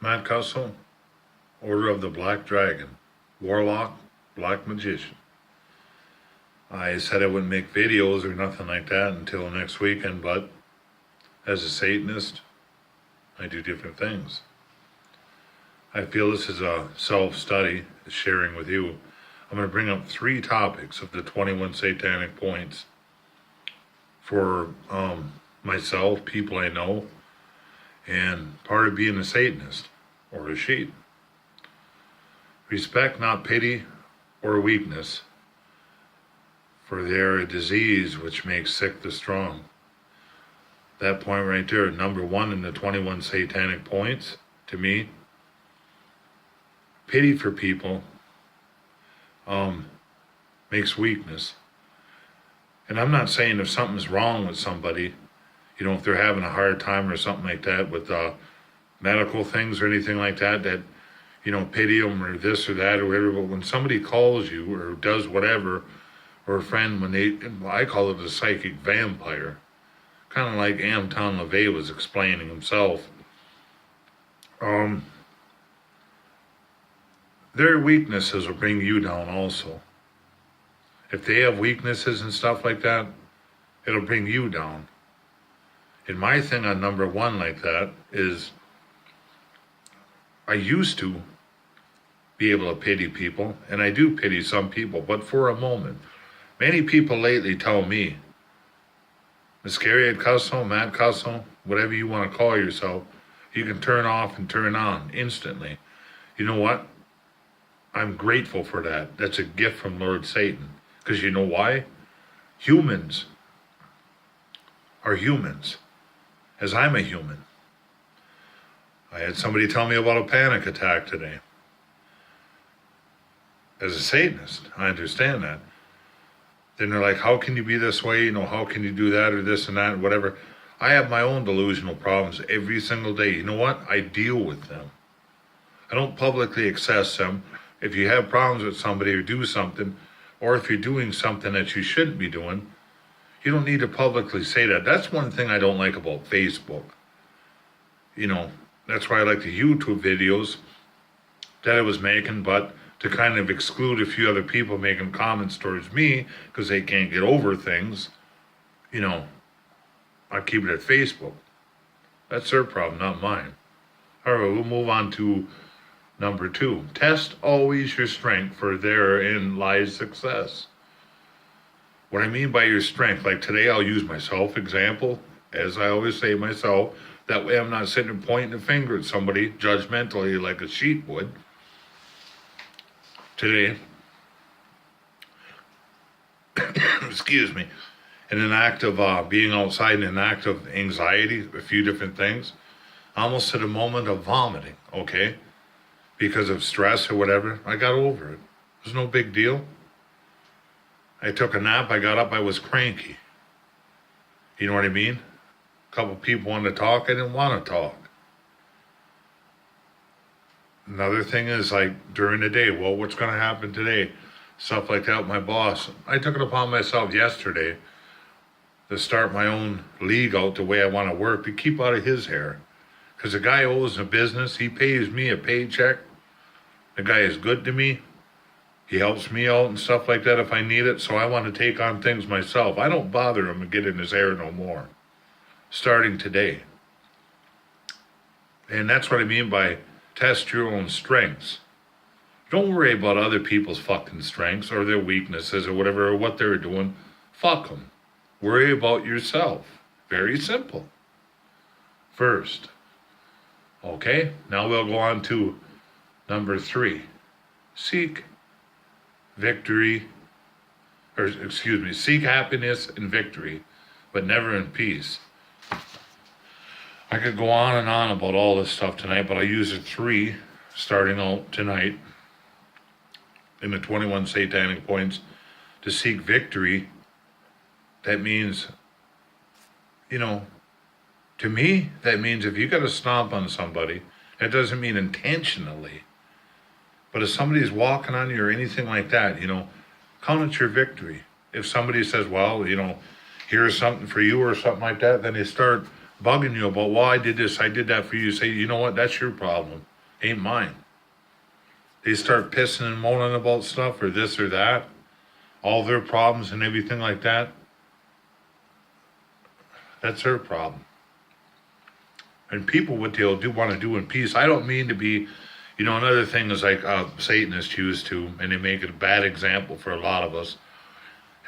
Matt Cussel, Order of the Black Dragon, Warlock, Black Magician. I said I wouldn't make videos or nothing like that until next weekend, but as a Satanist, I do different things. I feel this is a self-study, sharing with you. I'm going to bring up 3 topics of the 21 satanic points for myself, people I know, and part of being a Satanist or a sheep. Respect, not pity or weakness, for they are a disease which makes sick the strong. That point right there, number 1 in the 21 satanic points, to me, pity for people makes weakness. And I'm not saying if something's wrong with somebody, if they're having a hard time or something like that with medical things or anything like that, pity them or this or that or whatever. But when somebody calls you or does whatever, or a friend, I call it a psychic vampire, kind of like Anton LaVey was explaining himself. Their weaknesses will bring you down also. If they have weaknesses and stuff like that, it'll bring you down. And my thing on number 1 like that is, I used to be able to pity people, and I do pity some people, but for a moment. Many people lately tell me, Miscariad Cussel, Matt Cussel, whatever you want to call yourself, you can turn off and turn on instantly. You know what? I'm grateful for that. That's a gift from Lord Satan. Because you know why? Humans are humans, as I'm a human. I had somebody tell me about a panic attack today. As a Satanist, I understand that. Then they're like, how can you be this way? How can you do that or this and that and whatever? I have my own delusional problems every single day. You know what? I deal with them. I don't publicly access them. If you have problems with somebody or do something, or if you're doing something that you shouldn't be doing, you don't need to publicly say that. That's one thing I don't like about Facebook. That's why I like the YouTube videos that I was making, but to kind of exclude a few other people making comments towards me because they can't get over things, I keep it at Facebook. That's their problem, not mine. All right, we'll move on to number 2. Test always your strength, for therein lies success. What I mean by your strength, like today I'll use myself example, as I always say myself. That way I'm not sitting and pointing a finger at somebody judgmentally like a sheep would. Today, excuse me, in an act of being outside, in an act of anxiety, a few different things, almost at a moment of vomiting, okay? Because of stress or whatever, I got over it. It was no big deal. I took a nap, I got up, I was cranky. You know what I mean? A couple people wanted to talk, I didn't want to talk. Another thing is, like, during the day, well, what's going to happen today? Stuff like that with my boss. I took it upon myself yesterday to start my own league out the way I want to work, to keep out of his hair. Because the guy owes a business, he pays me a paycheck. The guy is good to me. He helps me out and stuff like that if I need it, so I want to take on things myself. I don't bother him and get in his hair no more. Starting today. And that's what I mean by test your own strengths. Don't worry about other people's fucking strengths or their weaknesses or whatever, or what they're doing. Fuck them. Worry about yourself. Very simple. First. Okay, now we'll go on to number 3. Seek happiness and victory, but never in peace. I could go on and on about all this stuff tonight, but I use it 3 starting out tonight in the 21 satanic points to seek victory. That means, to me, that means if you got to stomp on somebody, that doesn't mean intentionally. But if somebody's walking on you or anything like that, count it your victory. If somebody says, well, here's something for you or something like that, then they start bugging you about, well, I did this, I did that for you. You say, you know what, that's your problem. ain't mine. They start pissing and moaning about stuff or this or that, all their problems and everything like that. That's their problem. And people, what they'll do, want to do in peace. I don't mean to be, another thing is like Satanists used to, and they make it a bad example for a lot of us.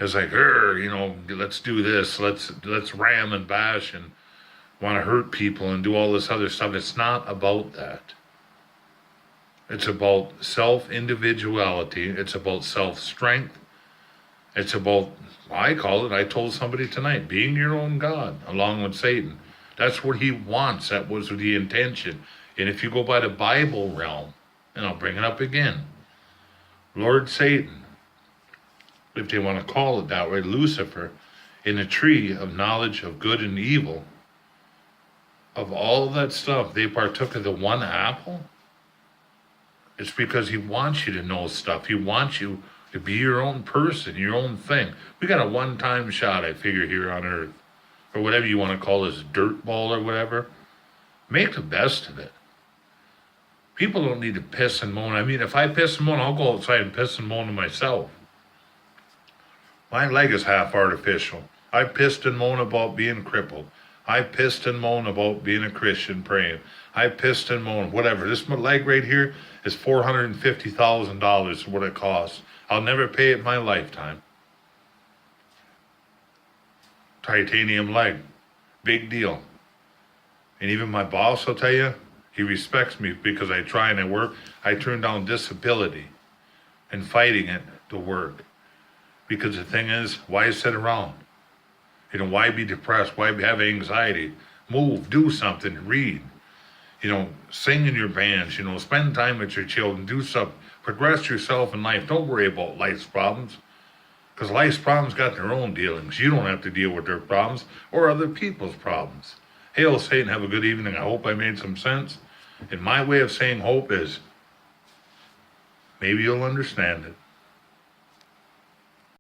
It's like, let's do this, let's ram and bash and want to hurt people and do all this other stuff. It's not about that. It's about self-individuality. It's about self-strength. It's about, I told somebody tonight, being your own God, along with Satan. That's what he wants. That was the intention. And if you go by the Bible realm, and I'll bring it up again, Lord Satan, if they want to call it that way, Lucifer, in the tree of knowledge of good and evil, of all that stuff, they partook of the one apple. It's because he wants you to know stuff. He wants you to be your own person, your own thing. We got a one-time shot, I figure, here on Earth, or whatever you want to call this, dirt ball or whatever. Make the best of it. People don't need to piss and moan. I mean, if I piss and moan, I'll go outside and piss and moan to myself. My leg is half artificial. I pissed and moan about being crippled. I pissed and moan about being a Christian praying. I pissed and moan, whatever. This leg right here is $450,000 what it costs. I'll never pay it in my lifetime. Titanium leg. Big deal. And even my boss will tell you, he respects me because I try and I work. I turn down disability and fighting it to work. Because the thing is, why sit around? Why be depressed? Why have anxiety? Move, do something, read. Sing in your bands, spend time with your children, do stuff. Progress yourself in life. Don't worry about life's problems. Because life's problems got their own dealings. You don't have to deal with their problems or other people's problems. Hail Satan, have a good evening. I hope I made some sense. And my way of saying hope is, maybe you'll understand it.